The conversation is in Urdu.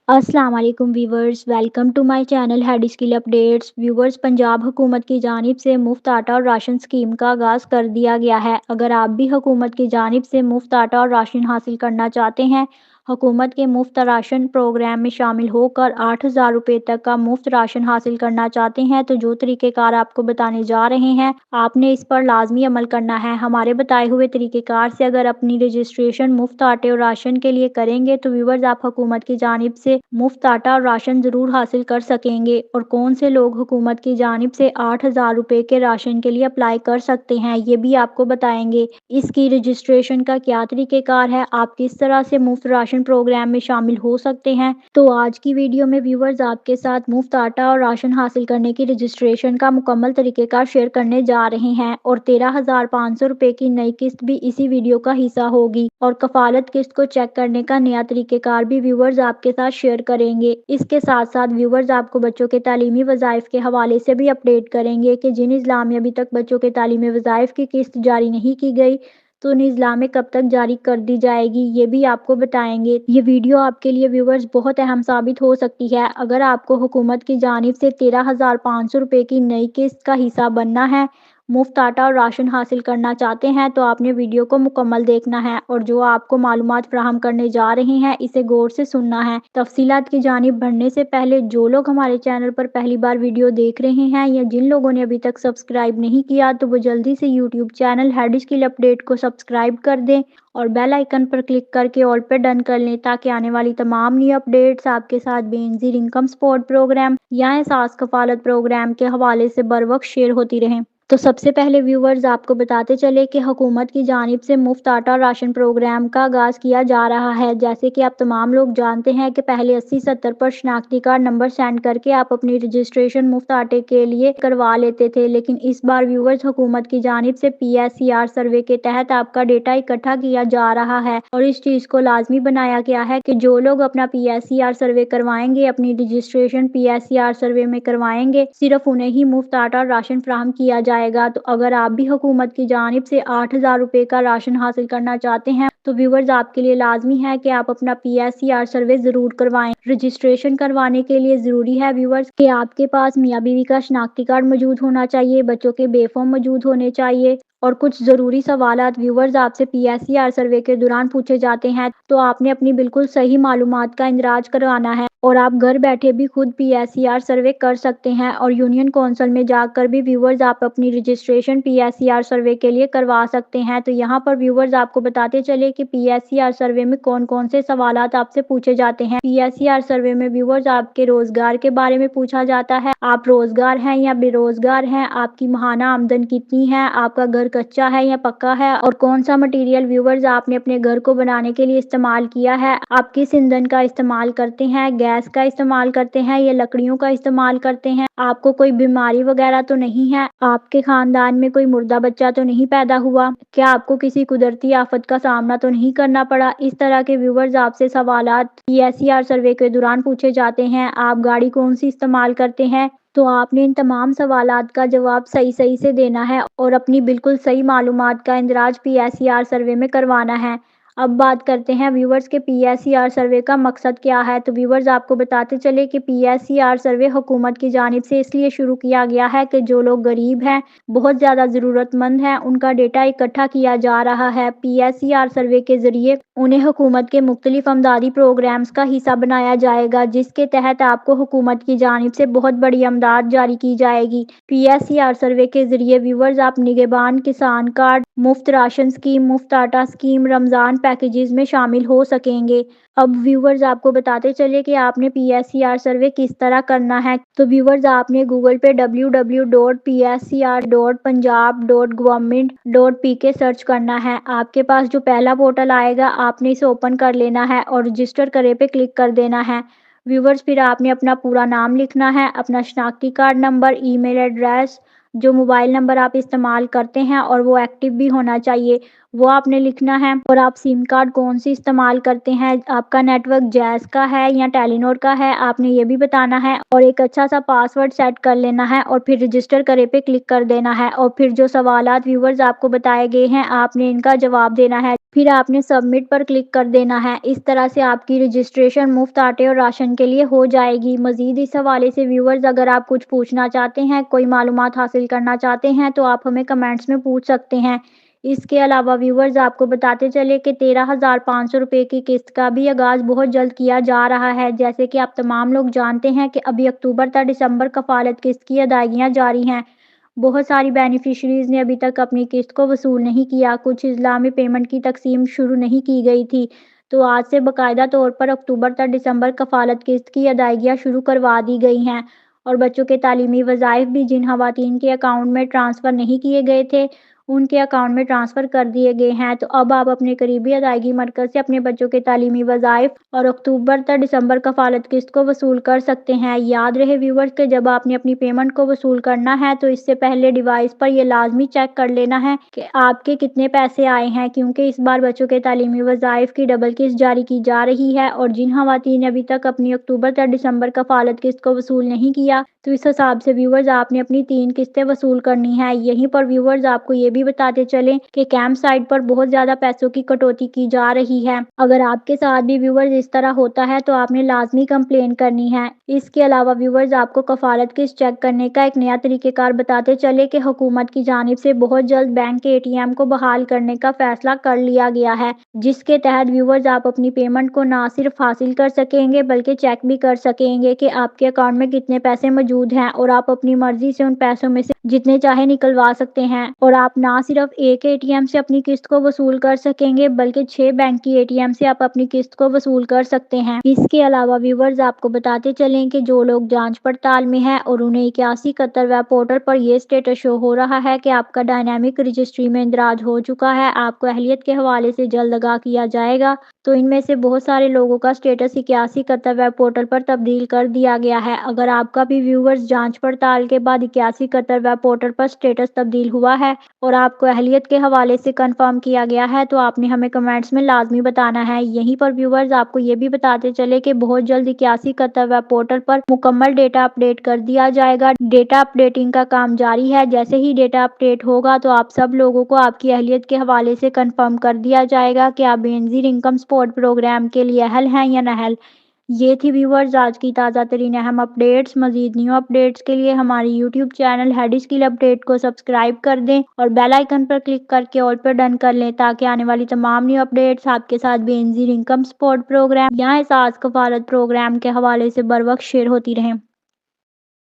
السلام علیکم viewers, welcome to my channel head skill updates. Viewers, Punjab حکومت کی جانب سے مفت آٹا اور راشن اسکیم کا آغاز کر دیا گیا ہے۔ اگر آپ بھی حکومت کی جانب سے مفت آٹا اور راشن حاصل کرنا چاہتے ہیں، حکومت کے مفت راشن پروگرام میں شامل ہو کر 8,000 روپے تک کا مفت راشن حاصل کرنا چاہتے ہیں تو جو طریقہ کار آپ کو بتانے جا رہے ہیں، آپ نے اس پر لازمی عمل کرنا ہے۔ ہمارے بتائے ہوئے طریقہ کار سے اگر اپنی رجسٹریشن مفت آٹے اور راشن کے لیے کریں گے تو ویورز آپ حکومت کی جانب سے مفت آٹا اور راشن ضرور حاصل کر سکیں گے۔ اور کون سے لوگ حکومت کی جانب سے 8,000 روپے کے راشن کے لیے اپلائی کر سکتے ہیں، یہ بھی آپ کو بتائیں گے۔ اس کی رجسٹریشن کا کیا طریقہ کار ہے، آپ کس طرح سے مفت راشن پروگرام میں شامل ہو سکتے ہیں، تو آج کی ویڈیو میں ویورز آپ کے ساتھ مفت آٹا اور راشن حاصل کرنے کی رجسٹریشن کا مکمل طریقہ کار شیئر کرنے جا رہے ہیں۔ اور 13,500 روپے کی نئی قسط بھی اسی ویڈیو کا حصہ ہوگی اور کفالت قسط کو چیک کرنے کا نیا طریقہ کار بھی ویورز آپ کے ساتھ شیئر کریں گے۔ اس کے ساتھ ساتھ ویورز آپ کو بچوں کے تعلیمی وظائف کے حوالے سے بھی اپڈیٹ کریں گے کہ جن اضلاع میں ابھی تک بچوں کے تعلیمی وظائف کی قسط جاری نہیں کی گئی تو ان اضلاع میں کب تک جاری کر دی جائے گی، یہ بھی آپ کو بتائیں گے۔ یہ ویڈیو آپ کے لیے ویورز بہت اہم ثابت ہو سکتی ہے۔ اگر آپ کو حکومت کی جانب سے 13,500 روپے کی نئی قسط کا حصہ بننا ہے، مفت آٹا اور راشن حاصل کرنا چاہتے ہیں تو آپ نے ویڈیو کو مکمل دیکھنا ہے اور جو آپ کو معلومات فراہم کرنے جا رہے ہیں اسے غور سے سننا ہے۔ تفصیلات کی جانب بڑھنے سے پہلے جو لوگ ہمارے چینل پر پہلی بار ویڈیو دیکھ رہے ہیں یا جن لوگوں نے ابھی تک سبسکرائب نہیں کیا تو وہ جلدی سے YouTube channel head skill update کو سبسکرائب کر دیں اور بیل آئیکن پر کلک کر کے آل پہ ڈن کر لیں تاکہ آنے والی تمام نیو اپڈیٹس آپ کے ساتھ بے نظیر انکم سپورٹ پروگرام یا احساس کفالت پروگرام کے حوالے سے بر وقت شیئر ہوتی رہیں۔ تو سب سے پہلے ویورز آپ کو بتاتے چلے کہ حکومت کی جانب سے مفت آٹا راشن پروگرام کا آغاز کیا جا رہا ہے۔ جیسے کہ آپ تمام لوگ جانتے ہیں کہ پہلے 80-70 پر شناختی کارڈ نمبر سینڈ کر کے آپ اپنی رجسٹریشن مفت آٹے کے لیے کروا لیتے تھے، لیکن اس بار ویورز حکومت کی جانب سے PSER سروے کے تحت آپ کا ڈیٹا اکٹھا کیا جا رہا ہے اور اس چیز کو لازمی بنایا گیا ہے کہ جو لوگ اپنا PSER سروے کروائیں گے، اپنی رجسٹریشن PSER سروے میں کروائیں گے، صرف انہیں ہی مفت آٹا اور راشن فراہم کیا جائے گا۔ تو اگر آپ بھی حکومت کی جانب سے 8,000 روپے کا راشن حاصل کرنا چاہتے ہیں تو ویورز آپ کے لیے لازمی ہے کہ آپ اپنا PSER سروے ضرور کروائیں۔ رجسٹریشن کروانے کے لیے ضروری ہے ویورز کہ آپ کے پاس میاں بیوی کا شناختی کارڈ موجود ہونا چاہیے، بچوں کے بے فارم موجود ہونے چاہیے اور کچھ ضروری سوالات ویورز آپ سے PSER سروے کے دوران پوچھے جاتے ہیں تو آپ نے اپنی بالکل صحیح معلومات کا اندراج کروانا ہے اور آپ گھر بیٹھے بھی خود PSER سروے کر سکتے ہیں اور یونین کونسل میں جا کر بھی ویورز آپ اپنی رجسٹریشن PSER سروے کے لیے کروا سکتے ہیں۔ تو یہاں پر ویورز آپ کو بتاتے چلے کہ PSER سروے میں کون کون سے سوالات آپ سے پوچھے جاتے ہیں۔ PSER سروے میں ویورز آپ کے روزگار کے بارے میں پوچھا جاتا ہے، آپ روزگار ہیں یا بے روزگار ہیں، آپ کی ماہانہ آمدن کتنی ہے، آپ کا گھر کچا ہے یا پکا ہے اور کون سا مٹیریل ویورز آپ نے اپنے گھر کو بنانے کے لیے استعمال کیا ہے، آپ کس ایندھن کا استعمال کرتے ہیں، گیس کا استعمال کرتے ہیں یا لکڑیوں کا استعمال کرتے ہیں، آپ کو کوئی بیماری وغیرہ تو نہیں ہے، آپ کے خاندان میں کوئی مردہ بچہ تو نہیں پیدا ہوا، کیا آپ کو کسی قدرتی آفت کا سامنا تو نہیں کرنا پڑا۔ اس طرح کے ویورز آپ سے سوالات PSER سروے کے دوران پوچھے جاتے ہیں۔ آپ گاڑی کون سی استعمال کرتے ہیں، تو آپ نے ان تمام سوالات کا جواب صحیح سے دینا ہے اور اپنی بالکل صحیح معلومات کا اندراج PSER سروے میں کروانا ہے۔ اب بات کرتے ہیں ویورز کے PSER سروے کا مقصد کیا ہے۔ تو ویورز آپ کو بتاتے چلے کہ PSER سروے حکومت کی جانب سے اس لیے شروع کیا گیا ہے کہ جو لوگ غریب ہیں، بہت زیادہ ضرورت مند ہیں، ان کا ڈیٹا اکٹھا کیا جا رہا ہے۔ PSER سروے کے ذریعے انہیں حکومت کے مختلف امدادی پروگرامز کا حصہ بنایا جائے گا جس کے تحت آپ کو حکومت کی جانب سے بہت بڑی امداد جاری کی جائے گی۔ PSER سروے کے ذریعے ویورز آپ نگہبان کسان کارڈ، مفت راشن اسکیم، مفت آٹا اسکیم، رمضان پیکیجز میں شامل ہو سکیں گے۔ اب ویورز آپ کو بتاتے چلے کہ آپ نے PSER سروے کس طرح کرنا ہے۔ تو ویورز آپ نے گوگل پہ www.pser.punjab.government.pk سرچ کرنا ہے۔ آپ کے پاس جو پہلا پورٹل آئے گا آپ نے اسے اوپن کر لینا ہے اور رجسٹر کرے پہ کلک کر دینا ہے۔ ویورز پھر آپ نے اپنا پورا نام لکھنا ہے، اپنا شناختی کارڈ نمبر، ای میل ایڈریس، جو موبائل نمبر آپ استعمال کرتے ہیں اور وہ ایکٹیو بھی ہونا چاہیے وہ آپ نے لکھنا ہے، اور آپ سم کارڈ کون سی استعمال کرتے ہیں، آپ کا نیٹ ورک جیز کا ہے یا ٹیلی نور کا ہے آپ نے یہ بھی بتانا ہے اور ایک اچھا سا پاسورڈ سیٹ کر لینا ہے اور پھر رجسٹر کرے پہ کلک کر دینا ہے اور پھر جو سوالات ویورز آپ کو بتائے گئے ہیں آپ نے ان کا جواب دینا ہے۔ پھر آپ نے سبمٹ پر کلک کر دینا ہے۔ اس طرح سے آپ کی رجسٹریشن مفت آٹے اور راشن کے لیے ہو جائے گی۔ مزید اس حوالے سے ویورز اگر آپ کچھ پوچھنا چاہتے ہیں، کوئی معلومات حاصل کرنا چاہتے ہیں تو آپ ہمیں کمنٹس میں پوچھ سکتے ہیں۔ اس کے علاوہ ویورز آپ کو بتاتے چلے کہ 13,500 روپے کی قسط کا بھی آغاز بہت جلد کیا جا رہا ہے۔ جیسے کہ آپ تمام لوگ جانتے ہیں کہ ابھی اکتوبر تا دسمبر کفالت قسط کی ادائیگیاں جاری ہیں۔ بہت ساری بینیفیشریز نے ابھی تک اپنی قسط کو وصول نہیں کیا۔ کچھ اضلاع میں پیمنٹ کی تقسیم شروع نہیں کی گئی تھی، تو آج سے باقاعدہ طور پر اکتوبر تا دسمبر کفالت قسط کی ادائیگیاں شروع کروا دی گئی ہیں، اور بچوں کے تعلیمی وظائف بھی جن خواتین کے اکاؤنٹ میں ٹرانسفر نہیں کیے گئے تھے، ان کے اکاؤنٹ میں ٹرانسفر کر دیے گئے ہیں۔ تو اب آپ اپنے قریبی ادائیگی مرکز سے اپنے بچوں کے تعلیمی وظائف اور اکتوبر تا دسمبر کفالت قسط کو وصول کر سکتے ہیں۔ یاد رہے ویورز کہ جب آپ نے اپنی پیمنٹ کو وصول کرنا ہے تو اس سے پہلے ڈیوائس پر یہ لازمی چیک کر لینا ہے کہ آپ کے کتنے پیسے آئے ہیں، کیونکہ اس بار بچوں کے تعلیمی وظائف کی ڈبل قسط جاری کی جا رہی ہے، اور جن خواتین نے ابھی تک اپنی اکتوبر تا دسمبر کفالت قسط کو وصول نہیں کیا تو اس حساب سے ویورز آپ نے اپنی 3 قسطیں وصول کرنی ہیں۔ یہیں پر ویورز آپ کو یہ بھی بتاتے چلیں کہ کیمپ سائٹ پر بہت زیادہ پیسوں کی کٹوتی کی جا رہی ہے۔ اگر آپ کے ساتھ بھی ویورز اس طرح ہوتا ہے تو آپ نے لازمی کمپلین کرنی ہے۔ اس کے علاوہ ویورز آپ کو کفالت قسط چیک کرنے کا ایک نیا طریقہ کار بتاتے چلے کہ حکومت کی جانب سے بہت جلد بینک کے ATM کو بحال کرنے کا فیصلہ کر لیا گیا ہے، جس کے تحت ویورز آپ اپنی پیمنٹ کو نہ صرف حاصل کر سکیں گے بلکہ چیک بھی کر سکیں گے کہ آپ کے اکاؤنٹ میں کتنے پیسے موجود ہیں، اور آپ اپنی مرضی سے ان پیسوں میں سے جتنے چاہے نکلوا سکتے ہیں۔ اور آپ نہ صرف ایک ATM سے اپنی قسط کو وصول کر سکیں گے بلکہ 6 بینک کی ATM سے آپ اپنی قسط کو وصول کر سکتے ہیں۔ اس کے علاوہ ویورز آپ کو بتاتے چلیں کہ جو لوگ جانچ پڑتال میں ہیں اور انہیں 8171 ویب پورٹل پر یہ اسٹیٹس شو ہو رہا ہے کہ آپ کا ڈائنامک رجسٹری میں اندراج ہو چکا ہے، آپ کو اہلیت کے حوالے سے جلد آگاہ کیا جائے گا، تو ان میں سے بہت سارے لوگوں کا اسٹیٹس 8171 ویب پورٹل پر تبدیل کر دیا گیا ہے۔ اگر آپ کا بھی ویورز جانچ پڑتال کے بعد 8171 ویب پورٹل پر اسٹیٹس تبدیل ہوا ہے اور آپ کو اہلیت کے حوالے سے کنفرم کیا گیا ہے تو آپ نے ہمیں کمنٹس میں لازمی بتانا ہے۔ یہیں پر ویورز آپ کو یہ بھی بتاتے چلے کہ بہت جلد 8171 ویب پورٹل پر مکمل ڈیٹا اپڈیٹ کر دیا جائے گا۔ ڈیٹا اپڈیٹنگ کا کام جاری ہے، جیسے ہی ڈیٹا اپڈیٹ ہوگا تو آپ سب لوگوں کو آپ کی اہلیت کے حوالے سے کنفرم کر دیا جائے گا کہ آپ بے نظیر انکم سپورٹ پروگرام کے لیے اہل ہیں یا نااہل۔ یہ تھی ویورز آج کی تازہ ترین اہم اپڈیٹس۔ مزید نیو اپڈیٹس کے لیے ہماری YouTube channel head skill update کو سبسکرائب کر دیں اور بیل آئیکن پر کلک کر کے آل پر ڈن کر لیں تاکہ آنے والی تمام نیو اپڈیٹس آپ کے ساتھ بے نظیر انکم سپورٹ پروگرام یا احساس کفالت پروگرام کے حوالے سے بر وقت شیئر ہوتی رہیں۔